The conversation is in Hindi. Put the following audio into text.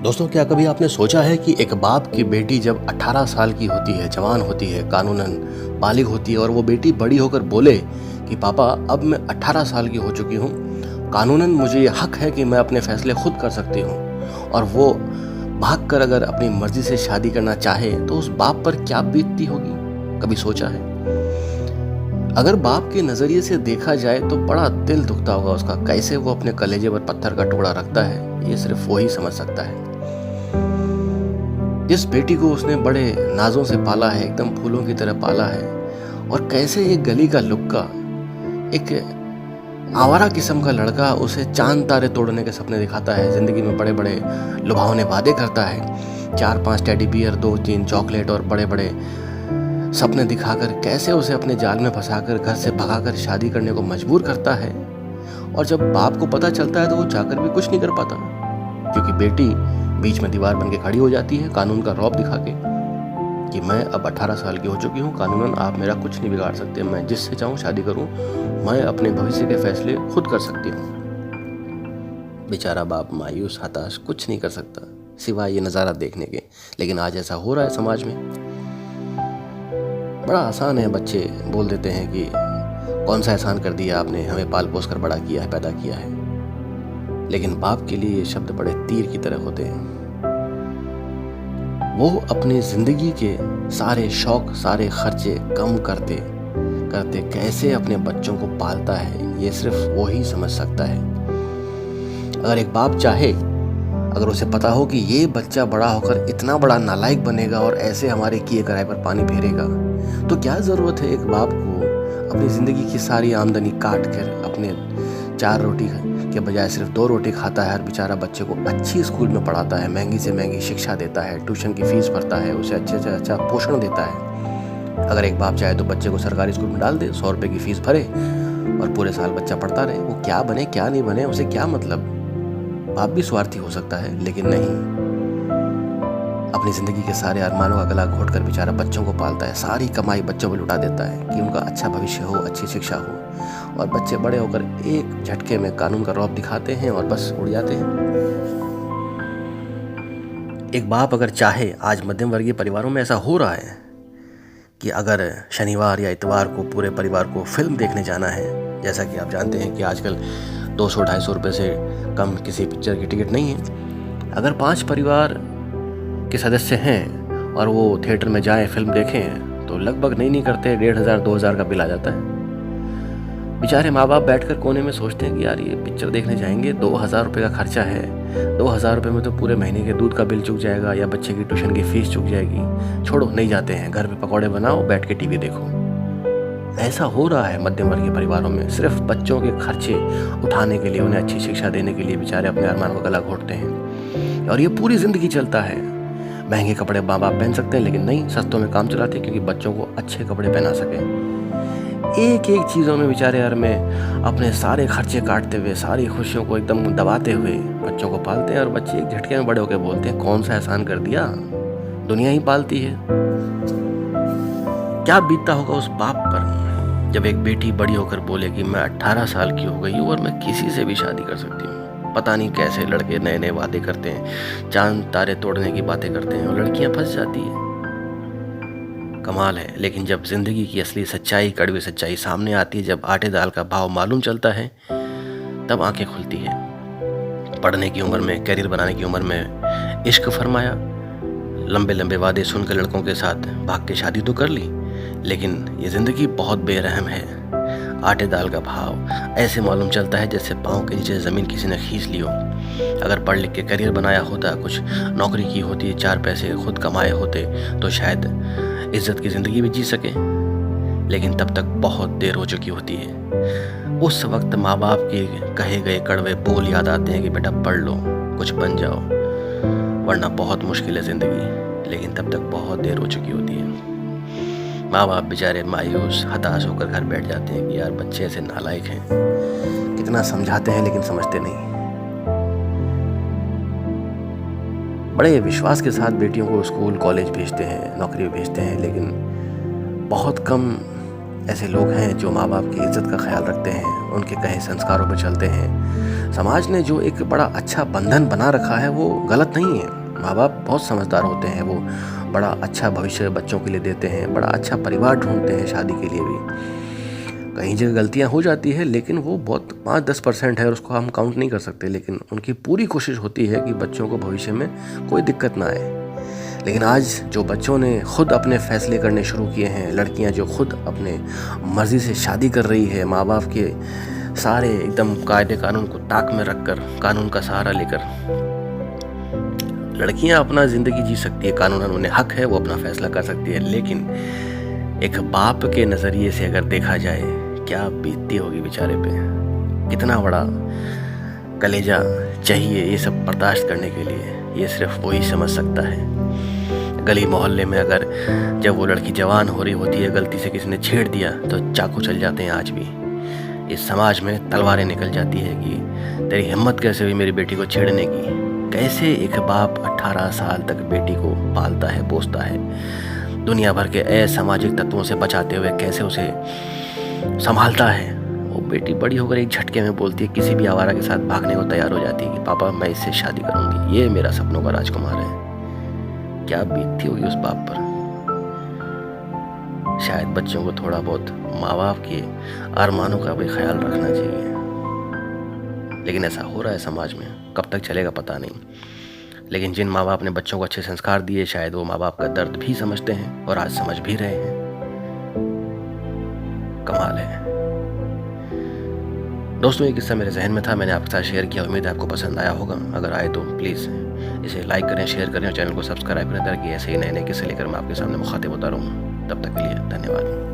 दोस्तों, क्या कभी आपने सोचा है कि एक बाप की बेटी जब 18 साल की होती है, जवान होती है, कानूनन बालिग होती है और वो बेटी बड़ी होकर बोले कि पापा अब मैं 18 साल की हो चुकी हूँ, कानूनन मुझे ये हक है कि मैं अपने फैसले खुद कर सकती हूँ, और वो भाग कर अगर अपनी मर्जी से शादी करना चाहे तो उस बाप पर क्या बीतती होगी? कभी सोचा है? अगर बाप के नज़रिए से देखा जाए तो बड़ा दिल दुखता होगा उसका, कैसे वो अपने कलेजे पर पत्थर का टुकड़ा रखता है, ये सिर्फ वो ही समझ सकता है। जिस बेटी को उसने बड़े नाजों से पाला है, एकदम फूलों की तरह पाला है, और कैसे एक गली का लुक्का, एक आवारा किस्म का लड़का उसे चांद तारे तोड़ने के सपने दिखाता है, जिंदगी में बड़े बड़े लुभावने वादे करता है, 4-5 टेडी बियर, 2-3 चॉकलेट और बड़े बड़े सपने दिखाकर कैसे उसे अपने जाल में फंसाकर घर से भगाकर शादी करने को मजबूर करता है। और जब बाप को पता चलता है तो वो जाकर भी कुछ नहीं कर पाता, क्योंकि बेटी बीच में दीवार बन के खड़ी हो जाती है, कानून का रौब दिखा के कि मैं अब 18 साल की हो चुकी हूँ, कानूनन आप मेरा कुछ नहीं बिगाड़ सकते, मैं जिससे चाहूँ शादी करूँ, मैं अपने भविष्य के फैसले खुद कर सकती हूँ। बेचारा बाप मायूस, हताश, कुछ नहीं कर सकता सिवाय ये नज़ारा देखने के। लेकिन आज ऐसा हो रहा है समाज में। बड़ा आसान है, बच्चे बोल देते हैं कि कौन सा एहसान कर दिया आपने, हमें पाल पोस कर बड़ा किया है, पैदा किया है। लेकिन बाप के लिए ये शब्द बड़े तीर की तरह होते हैं। वो अपनी जिंदगी के सारे शौक, सारे खर्चे कम करते करते कैसे अपने बच्चों को पालता है, ये सिर्फ वो ही समझ सकता है। अगर एक बाप चाहे, अगर उसे पता हो कि ये बच्चा बड़ा होकर इतना बड़ा नालायक बनेगा और ऐसे हमारे किए कराए पर पानी फेरेगा, तो क्या ज़रूरत है एक बाप को अपनी ज़िंदगी की सारी आमदनी काट कर अपने 4 रोटी के बजाय सिर्फ 2 रोटी खाता है और बेचारा बच्चे को अच्छी स्कूल में पढ़ाता है, महंगी से महंगी शिक्षा देता है, ट्यूशन की फीस भरता है, उसे अच्छे से अच्छा पोषण देता है। अगर एक बाप चाहे तो बच्चे को सरकारी स्कूल में डाल दे, 100 रुपये की फीस भरे और पूरे साल बच्चा पढ़ता रहे। वो क्या बने क्या नहीं बने उसे क्या मतलब। बाप भी स्वार्थी हो सकता है, लेकिन नहीं, अपनी ज़िंदगी के सारे अरमानों का गला घोट कर बेचारा बच्चों को पालता है, सारी कमाई बच्चों पर लुटा देता है कि उनका अच्छा भविष्य हो, अच्छी शिक्षा हो, और बच्चे बड़े होकर एक झटके में कानून का रौब दिखाते हैं और बस उड़ जाते हैं। एक बाप अगर चाहे, आज मध्यम वर्गीय परिवारों में ऐसा हो रहा है कि अगर शनिवार या इतवार को पूरे परिवार को फिल्म देखने जाना है, जैसा कि आप जानते हैं कि आजकल 200-250 रुपये से कम किसी पिक्चर की टिकट नहीं है। अगर 5 परिवार के सदस्य हैं और वो थिएटर में जाएं, फिल्म देखें, तो लगभग नहीं करते 1500-2000 का बिल आ जाता है। बेचारे माँ बाप बैठकर कोने में सोचते हैं कि यार ये पिक्चर देखने जाएंगे, 2000 रुपये का खर्चा है, 2000 रुपये में तो पूरे महीने के दूध का बिल चुक जाएगा या बच्चे की ट्यूशन की फीस चुक जाएगी, छोड़ो नहीं जाते हैं, घर पे पकौड़े बनाओ, बैठ के टीवी देखो। ऐसा हो रहा है मध्यम वर्गीय परिवारों में। सिर्फ बच्चों के खर्चे उठाने के लिए, उन्हें अच्छी शिक्षा देने के लिए बेचारे अपने अरमानों का गला घोटते हैं, और ये पूरी ज़िंदगी चलता है। महंगे कपड़े माँ बाप पहन सकते हैं, लेकिन नहीं, सस्तों में काम चलाते हैं क्योंकि बच्चों को अच्छे कपड़े पहना सकें। एक एक चीज़ों में बेचारे यार में अपने सारे खर्चे काटते हुए, सारी खुशियों को एकदम दबाते हुए बच्चों को पालते हैं, और बच्चे एक झटके में बड़े होकर बोलते हैं कौन सा एहसान कर दिया, दुनिया ही पालती है। क्या बीतता होगा उस बाप पर जब एक बेटी बड़ी होकर बोले कि मैं 18 साल की हो गई हूँ और मैं किसी से भी शादी कर सकती हूँ। पता नहीं कैसे लड़के नए नए वादे करते हैं, चांद तारे तोड़ने की बातें करते हैं और लड़कियां फंस जाती है। कमाल है। लेकिन जब जिंदगी की असली सच्चाई, कड़वी सच्चाई सामने आती है, जब आटे दाल का भाव मालूम चलता है, तब आंखें खुलती है। पढ़ने की उम्र में, कैरियर बनाने की उम्र में इश्क फरमाया, लंबे लंबे वादे सुनकर लड़कों के साथ भाग के शादी तो कर ली, लेकिन ये ज़िंदगी बहुत बेरहम है। आटे दाल का भाव ऐसे मालूम चलता है जैसे पाँव के नीचे ज़मीन किसी ने खींच ली हो। अगर पढ़ लिख के करियर बनाया होता, कुछ नौकरी की होती, 4 पैसे खुद कमाए होते, तो शायद इज्जत की ज़िंदगी भी जी सके, लेकिन तब तक बहुत देर हो चुकी होती है। उस वक्त माँ बाप के कहे गए कड़वे बोल याद आते हैं कि बेटा पढ़ लो, कुछ बन जाओ, वरना बहुत मुश्किल है ज़िंदगी, लेकिन तब तक बहुत देर हो चुकी होती है। माँ बाप बेचारे मायूस, हताश होकर घर बैठ जाते हैं कि यार बच्चे ऐसे नालायक हैं, कितना समझाते हैं लेकिन समझते नहीं। बड़े विश्वास के साथ बेटियों को स्कूल कॉलेज भेजते हैं, नौकरी भेजते हैं, लेकिन बहुत कम ऐसे लोग हैं जो माँ बाप की इज्जत का ख्याल रखते हैं, उनके कहे संस्कारों पर चलते हैं, समाज ने जो एक बड़ा अच्छा बंधन बना रखा है वो गलत नहीं है। माँ बाप बहुत समझदार होते हैं, वो बड़ा अच्छा भविष्य बच्चों के लिए देते हैं, बड़ा अच्छा परिवार ढूंढते हैं शादी के लिए भी। कहीं जगह गलतियाँ हो जाती है लेकिन वो बहुत 5-10% है और उसको हम काउंट नहीं कर सकते, लेकिन उनकी पूरी कोशिश होती है कि बच्चों को भविष्य में कोई दिक्कत ना आए। लेकिन आज जो बच्चों ने खुद अपने फैसले करने शुरू किए हैं, लड़कियां जो खुद अपने मर्ज़ी से शादी कर रही है, माँ बाप के सारे एकदम कायदे कानून को ताक में रखकर, कानून का सहारा लेकर लड़कियां अपना ज़िंदगी जी सकती है, कानूनन उन्हें हक है, वो अपना फैसला कर सकती है। लेकिन एक बाप के नज़रिए से अगर देखा जाए, क्या बीतती होगी बेचारे पे, कितना बड़ा कलेजा चाहिए ये सब बर्दाश्त करने के लिए, ये सिर्फ वही समझ सकता है। गली मोहल्ले में अगर जब वो लड़की जवान हो रही होती है, गलती से किसी ने छेड़ दिया तो चाकू चल जाते हैं। आज भी इस समाज में तलवारें निकल जाती है कि तेरी हिम्मत कैसे हुई मेरी बेटी को छेड़ने की। कैसे एक बाप 18 साल तक बेटी को पालता है, पोसता है, दुनिया भर के असामाजिक तत्वों से बचाते हुए कैसे उसे संभालता है। वो बेटी बड़ी होकर एक झटके में बोलती है, किसी भी आवारा के साथ भागने को तैयार हो जाती है कि पापा मैं इससे शादी करूंगी, ये मेरा सपनों का राजकुमार है। क्या बीतती होगी उस बाप पर। शायद बच्चों को थोड़ा बहुत माँ बाप के अरमानों का भी ख्याल रखना चाहिए, लेकिन ऐसा हो रहा है समाज में, कब तक चलेगा पता नहीं। लेकिन जिन माँ बाप ने बच्चों को अच्छे संस्कार दिए, शायद वो माँ बाप का दर्द भी समझते हैं और आज समझ भी रहे हैं। कमाल है दोस्तों, ये किस्सा मेरे जहन में था, मैंने आपके साथ शेयर किया। उम्मीद है आपको पसंद आया होगा। अगर आए तो प्लीज़ इसे लाइक करें, शेयर करें और चैनल को सब्सक्राइब करें ताकि ऐसे ही नए नए किस्से लेकर मैं आपके सामने मुखातिब होता रहूँ। तब तक के लिए धन्यवाद।